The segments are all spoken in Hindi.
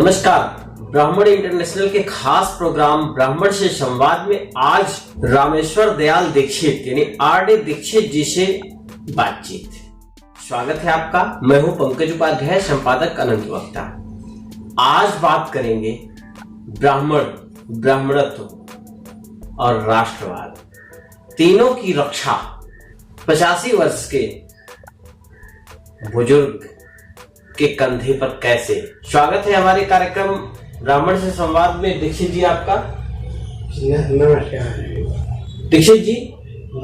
नमस्कार। ब्राह्मण इंटरनेशनल के खास प्रोग्राम ब्राह्मण से संवाद में आज रामेश्वर दयाल दीक्षित यानी आर.डी. दीक्षित जी से बातचीत। स्वागत है आपका। मैं हूं पंकज उपाध्याय, संपादक अनंत वक्ता। आज बात करेंगे ब्राह्मण, ब्राह्मणत्व और राष्ट्रवाद, तीनों की रक्षा 85 वर्ष के बुजुर्ग के कंधे पर कैसे। स्वागत है हमारे कार्यक्रम ब्राह्मण से संवाद में दीक्षित जी आपका। नमस्कार दीक्षित जी,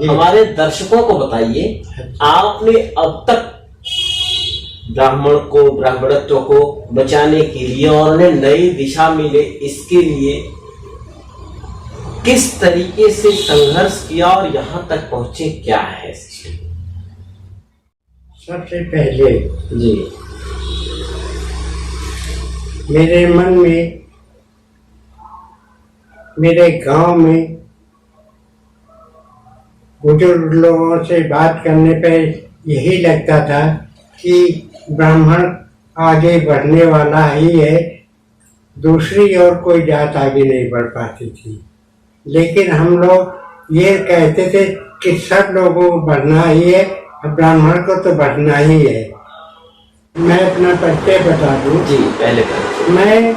हमारे दर्शकों को बताइए, आपने अब तक ब्राह्मण को, ब्राह्मणत्व को बचाने के लिए और उन्हें नई दिशा मिले इसके लिए किस तरीके से संघर्ष किया और यहाँ तक पहुंचे, क्या है? सबसे पहले जी, मेरे मन में, मेरे गांव में बुजुर्ग लोगों से बात करने पर यही लगता था कि ब्राह्मण आगे बढ़ने वाला ही है, दूसरी और कोई जात आगे नहीं बढ़ पाती थी। लेकिन हम लोग ये कहते थे कि सब लोगों को बढ़ना ही है, ब्राह्मण को तो बढ़ना ही है। मैं अपना परिचय बता दूं। जी, पहले कर। मैं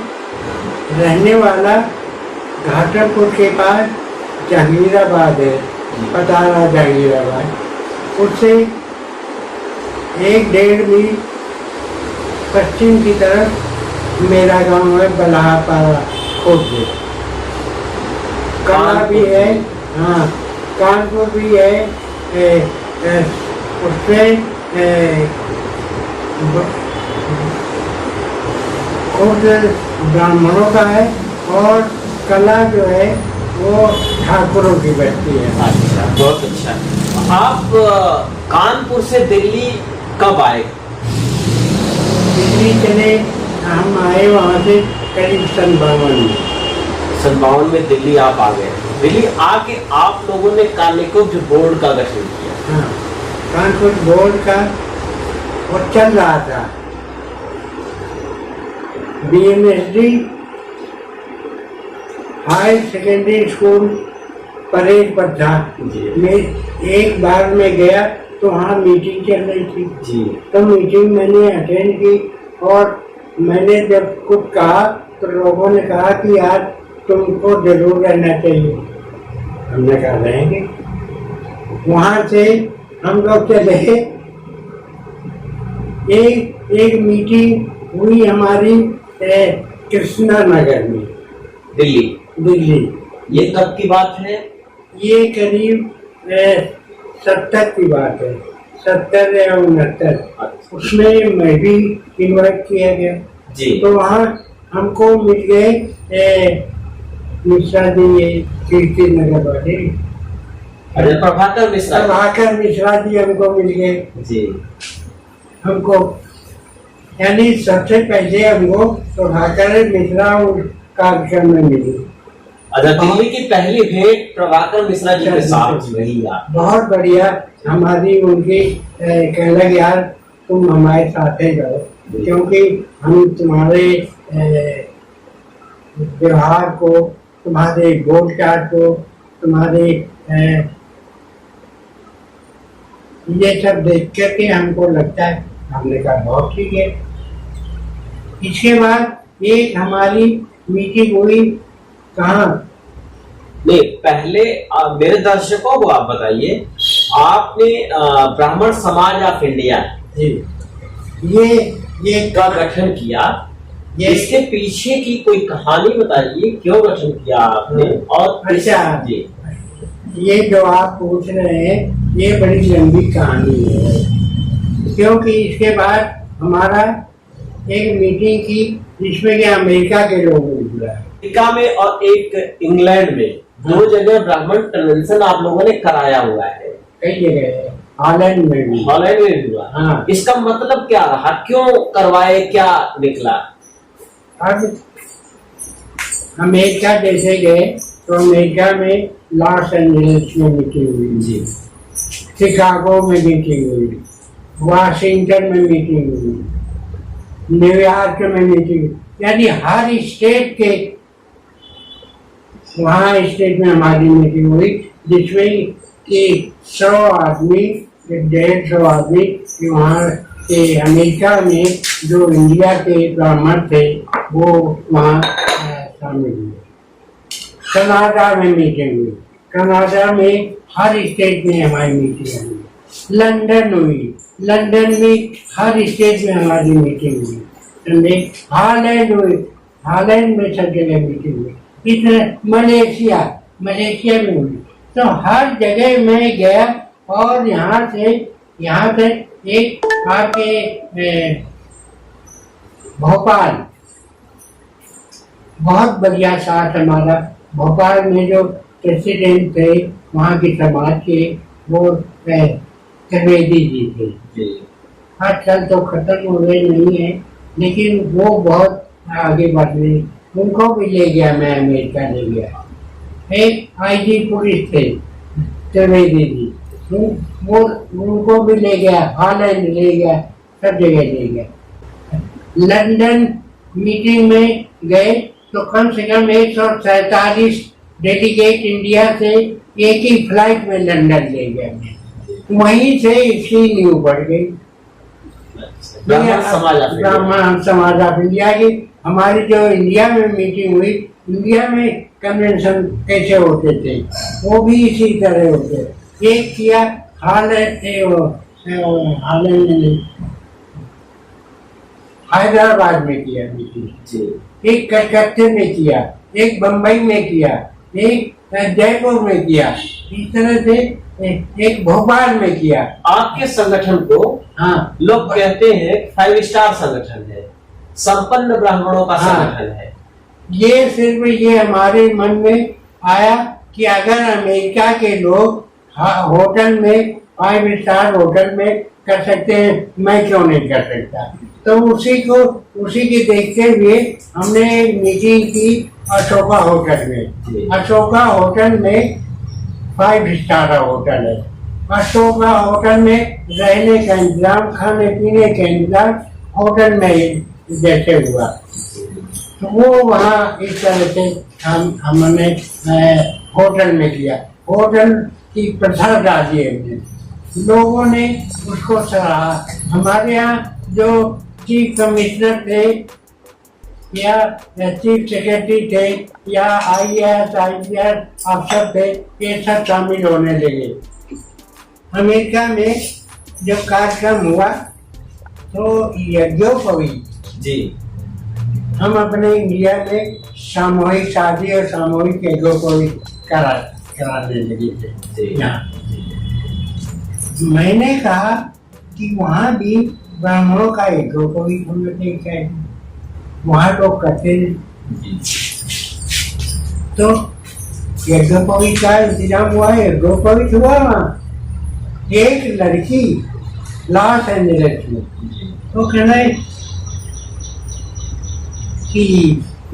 रहने वाला घाटमपुर के पास जहांगीराबाद है, पतारा जहांगीराबाद। उससे 1-1.5 मील पश्चिम की तरफ मेरा गांव है बल्हापारा खोजे। कला भी है, हाँ, कानपुर भी है। उसमें खुद ब्राह्मणों का है और कला जो है वो ठाकुरों की बचती है। अच्छा, बहुत अच्छा। आप कानपुर से दिल्ली कब आए? दिल्ली चले, हम आए वहाँ से करीब 57 में दिल्ली आप आ गए। दिल्ली आके आप लोगों ने कानिकुब्ज बोर्ड का गठन किया। हाँ, कानपुर बोर्ड का वो चल रहा था। BMSD higher secondary school parade पर था। मैं एक बार में गया तो वहाँ मीटिंग चल रही थी जी। तो मीटिंग मैंने अटेंड की और मैंने जब कुछ कहा तो लोगों ने कहा कि यार तुमको जरूर रहना चाहिए। हमने कहा रहेंगे। वहाँ से हम लोग चले, एक मीटिंग हुई हमारी कृष्णा नगर में, दिल्ली। ये कब की बात है? ये करीब 70 की बात है, 70 या 69। उसमें मैं भी इन्वाइट किया गया जी। तो वहाँ हमको मिल गए मिश्रा जी, कीर्ति नगर वाले। अरे प्रभाकर मिश्रा जी हमको मिल गए जी। हमको, यानी सबसे पहले हमको प्रभाकर मिश्रा कार्यक्रम में मिली। अच्छा, दिल्ली की पहली भेंट प्रभाकर मिश्रा जी के साथ रही। बहुत बढ़िया। हमारी उनकी कहने लगे यार तुम हमारे साथ ही रहो, क्योंकि हम तुम्हारे व्यवहार को, तुम्हारे बोलचाल को, तुम्हारे ये सब देख करके हमको लगता है। हमने कहा बहुत ठीक है। इसके बाद एक हमारी मीटिंग हुई कहाँ? नहीं, पहले मेरे दर्शकों को आप बताइए, आपने ब्राह्मण समाज ऑफ इंडिया जी ये का गठन किया। इसके पीछे की कोई कहानी बताइए, क्यों गठन किया आपने? और अच्छा जी, ये जो आप पूछ रहे हैं ये बड़ी लंबी कहानी है, क्योंकि इसके बाद हमारा एक मीटिंग की जिसमें कि अमेरिका के लोगों ने बुलाया। अमेरिका में और एक इंग्लैंड में, दो जगह ब्राह्मण कन्वेंशन आप लोगों ने कराया हुआ है। कई जगह है, हॉलैंड में भी हुआ। हाँ। इसका मतलब क्या रहा, क्यों करवाए, क्या निकला? अब अमेरिका जैसे गए तो अमेरिका में लॉस एंजलिस में मीटिंग हुई जी, शिकागो में मीटिंग हुई, वाशिंगटन में मीटिंग हुई, न्यूयॉर्क में मीटिंग, यानी हर स्टेट के, वहाँ स्टेट में हमारी मीटिंग हुई जिसमें कि 100 आदमी, 150 आदमी वहाँ के अमेरिका में जो इंडिया के ब्राह्मण थे वो वहाँ शामिल हुए। कनाडा में मीटिंग हुई, कनाडा में हर स्टेट में हमारी मीटिंग हुई। लंदन हुई, लंदन में हर स्टेट में हमारी मीटिंग हुई। हालैंड हुई, हालैंड में सब जगह मीटिंग हुई। इस मलेशिया, मलेशिया में हुई। तो हर जगह मैं गया और यहाँ से एक आके भोपाल, बहुत बढ़िया साथ हमारा। भोपाल में जो प्रेसिडेंट थे वहाँ की समाज के, वो त्रिवेदी जी थे। आजकल तो खत्म हो गए नहीं है, लेकिन वो बहुत आगे बढ़ गए। उनको भी ले गया, मैं अमेरिका ले गया। एक आईजी पुलिस थे त्रिवेदी जी, वो उनको भी ले गया, हॉलैंड ले गया, सब जगह ले गया। लंदन मीटिंग में गए तो कम से कम 147 डेलीगेट इंडिया से एक ही फ्लाइट में लंदन ले गया। वहीं से इसकी न्यू बढ़ गई। ब्राह्मण समाज ऑफ इंडिया की हमारी जो इंडिया में मीटिंग हुई, इंडिया में कन्वेंशन कैसे होते थे वो भी इसी तरह होते। एक किया हैदराबाद में किया मीटिंग, एक कलकत्ते में किया, एक बम्बई में किया, एक जयपुर में किया, इस तरह से एक भोपाल में किया। आपके संगठन को लोग कहते हैं 5 स्टार संगठन है, संपन्न ब्राह्मणों का संगठन है। ये सिर्फ ये हमारे मन में आया कि अगर अमेरिका के लोग होटल में 5 स्टार होटल में कर सकते हैं, मैं क्यों नहीं कर सकता। तो उसी के देखते हुए हमने एक मीटिंग की अशोका होटल में। अशोका होटल में 5 स्टार होटल है। अशोका होटल में रहने का इंतजाम, खाने पीने का इंतजाम होटल में जैसे हुआ, तो वो वहाँ इस तरह से हमने होटल में किया। होटल की प्रथा डाली हमने, लोगों ने उसको सराहा। हमारे यहाँ जो चीफ कमिश्नर थे या चीफ सेक्रेटरी थे या IAS IPS अफसर थे, ये सब शामिल होने लगे। अमेरिका में जब कार्यक्रम हुआ तो यज्ञोपवीत जी, हम अपने इंडिया में सामूहिक शादी और सामूहिक यज्ञोपवीत कराने लगे थे यहाँ। मैंने कहा कि वहाँ भी ब्राह्मणों का यज्ञोपवीत होना चाहिए, वहाँ लोग करते हैं। तो यज्ञोपवीत का इंतजाम हुआ, यज्ञोपवीत हुआ वहाँ। एक लड़की लॉस एंजलिस में, तो कहना है कि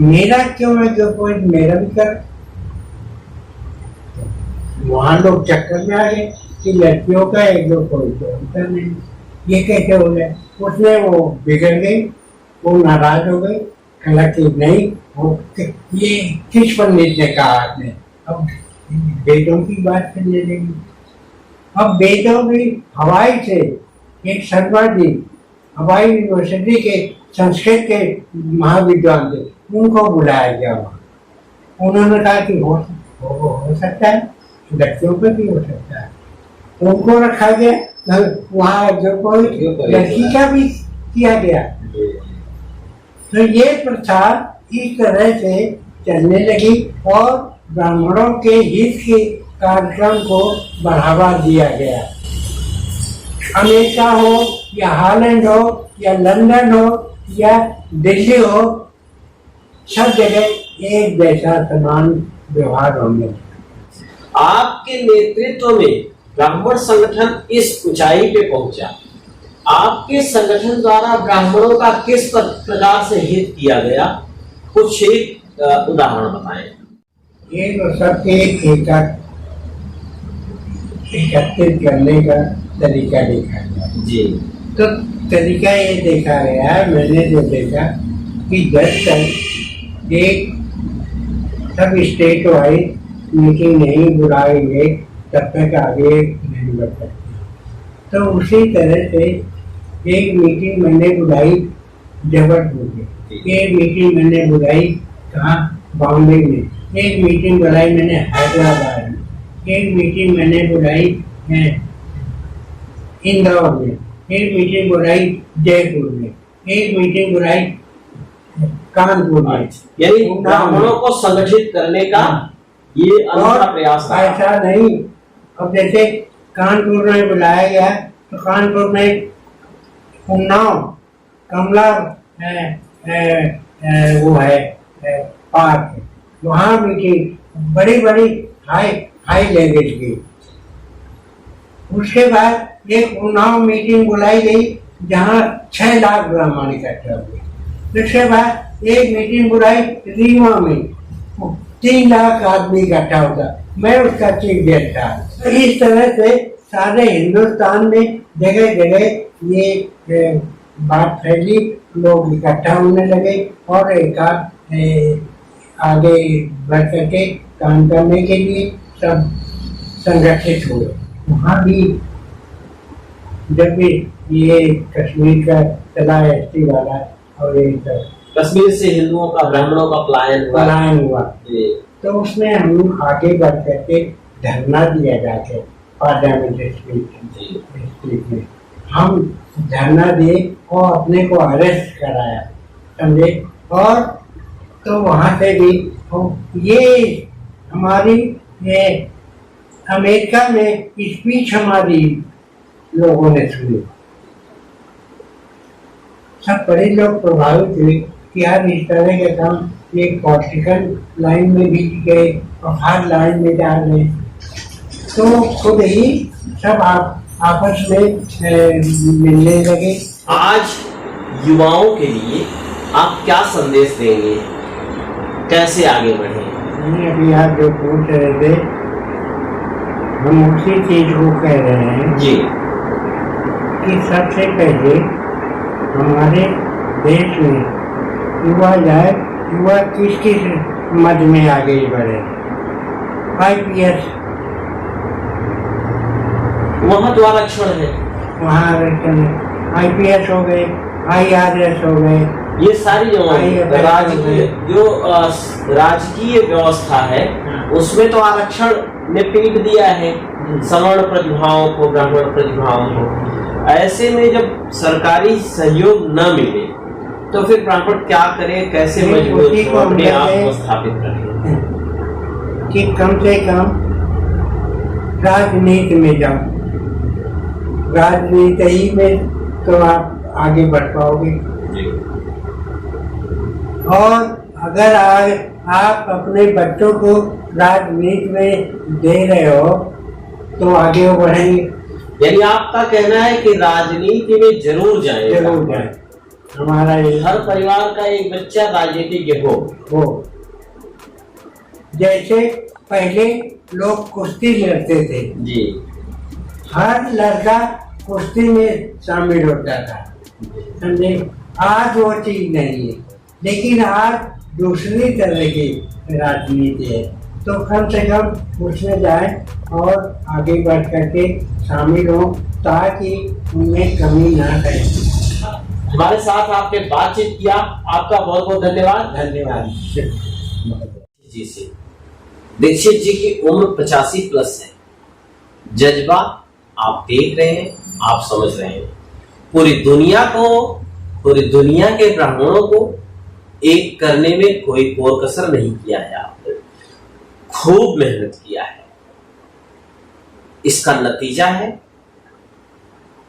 मेरा क्यों यज्ञोपवीत मेरा भी कर। वहाँ लोग चक्कर में आ गए कि लड़कियों का यज्ञोपवीत होता नहीं, ये कैसे हो गया। उसमें वो बिगड़ गई, वो नाराज हो गई, कहा कि नहीं, वो ये किस पंडित ने कहा आपने। अब वेदों की बात करने लगी। अब वेदों की हवाई से एक शर्मा जी हवाई यूनिवर्सिटी के संस्कृत के महाविद्वान थे, उनको बुलाया गया वहाँ। उन्होंने कहा कि हो सकता है, लड़कियों पर भी हो सकता है। उनको रखा गया वहाँ, जो कोई लड़की का भी किया गया। तो ये प्रथा इस तरह से चलने लगी और ब्राह्मणों के हित के कार्यक्रम को बढ़ावा दिया गया। अमेरिका हो या हॉलैंड हो या लंदन हो या दिल्ली हो, सब जगह एक जैसा समान व्यवहार होने लगा। आपके नेतृत्व में ब्राह्मण संगठन इस ऊंचाई पे पहुंचा। आपके संगठन द्वारा ब्राह्मणों का किस प्रकार से हित किया गया, कुछ एक उदाहरण बताएं। ये तो सबके एकत्रित करने का तरीका देखा गया जी। तो तरीका ये देखा गया, मैंने जो देखा कि जब तक एक सब स्टेट वाइज मीटिंग नहीं बुलाएंगे तब तक आगे नहीं बढ़ सकते। तो उसी तरह से एक मीटिंग मैंने बुलाई जबलपुर में, एक मीटिंग मैंने बुलाई कहाँ, बॉम्बे में, एक मीटिंग बुलाई मैंने हैदराबाद में, एक मीटिंग मैंने बुलाई इंदौर में, एक मीटिंग बुलाई जयपुर में, एक मीटिंग बुलाई कानपुर में। यानी ब्राह्मणों को संगठित करने का ये अनोखा प्रयास है। ऐसा नहीं, अब जैसे कानपुर में बुलाया गया तो कानपुर में उन्नाव कमला वो है पार्क, वहाँ मीटिंग बड़ी बड़ी हाई लेवल की। उसके बाद एक उन्नाव मीटिंग बुलाई गई जहाँ 6 लाख ब्राह्मण इकट्ठा हुए। उसके बाद एक मीटिंग बुलाई रीवा में, 3 लाख आदमी इकट्ठा होगा, मैं उसका चीफ गेस्ट था। तो इस तरह से सारे हिंदुस्तान में जगह जगह ये बात फैली, लोग इकट्ठा होने लगे और एक आगे बढ़ करके काम करने के लिए सब संगठित हुए। वहाँ भी जब भी ये कश्मीर का चला एसटी वाला और ये कश्मीर से हिंदुओं का ब्राह्मणों का पलायन हुआ तो उसमें हम आगे बढ़ करके धरना दिया जाके पार्लियामेंट स्पीच में हम धरना दिए और अपने को अरेस्ट कराया, समझे। और तो वहाँ से भी ये हमारी अमेरिका में स्पीच हमारी लोगों ने सुनी, सब बड़े लोग प्रभावित हुए कि यार इस तरह के काम ये पॉलिटिकल लाइन में भी गए और हर लाइन में जा रहे, तो खुद ही सब आपस में मिलने लगे। आज युवाओं के लिए आप क्या संदेश देंगे, कैसे आगे बढ़े? अभी आप जो पूछ रहे थे हम उसी चीज को कह रहे हैं जी कि सबसे पहले हमारे देश में युवा किस किस मद में आगे बढ़े। IPS वहाँ तो आरक्षण है, वहाँ आरक्षण है, IPS हो गए, IRS हो गए, ये सारी राजकीय व्यवस्था है उसमें तो आरक्षण ने पीट दिया है सवर्ण प्रतिभाओं को, ब्राह्मण प्रतिभाओं को। ऐसे में जब सरकारी सहयोग न मिले तो फिर ब्राह्मण क्या करे, कैसे मजबूत अपने आप को स्थापित करे? कि कम से कम राजनीति में जाओ, राजनीति ही में तो आप आगे बढ़ पाओगे। और अगर आप अपने बच्चों को राजनीति में दे रहे हो तो आगे वो बढ़ेंगे। यानी आपका कहना है कि राजनीति में जरूर जाए, हमारा हर परिवार का एक बच्चा राजनीतिज्ञ हो। जैसे पहले लोग कुश्ती लड़ते थे जी, हर लड़का कुश्ती में शामिल होता था, समझे। आज वो चीज नहीं है, लेकिन आज दूसरी तरह की राजनीति है, तो कम से कम उसमें जाए और आगे बढ़ करके शामिल हो ताकि उनमें कमी ना रहे। हमारे साथ आपने बातचीत किया, आपका बहुत बहुत धन्यवाद। जी से दीक्षित जी की उम्र 85 प्लस है, जज्बा आप देख रहे हैं, आप समझ रहे हैं। पूरी दुनिया के ब्राह्मणों को एक करने में कोई कोर कसर नहीं किया है, आपने खूब मेहनत किया है। इसका नतीजा है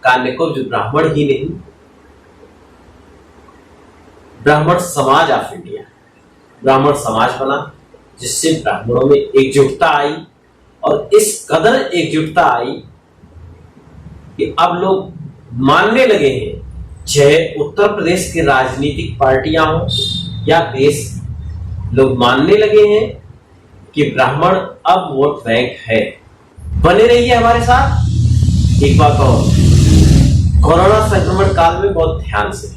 कान्यकुब्ज ब्राह्मण ही नहीं, ब्राह्मण समाज ऑफ इंडिया, ब्राह्मण समाज बना जिससे ब्राह्मणों में एकजुटता आई और इस कदर एकजुटता आई कि अब लोग मानने लगे हैं, चाहे उत्तर प्रदेश की राजनीतिक पार्टियां हो या देश, लोग मानने लगे हैं कि ब्राह्मण अब वोट बैंक है। बने रहिए हमारे साथ। एक बात और, कोरोना संक्रमण काल में बहुत ध्यान से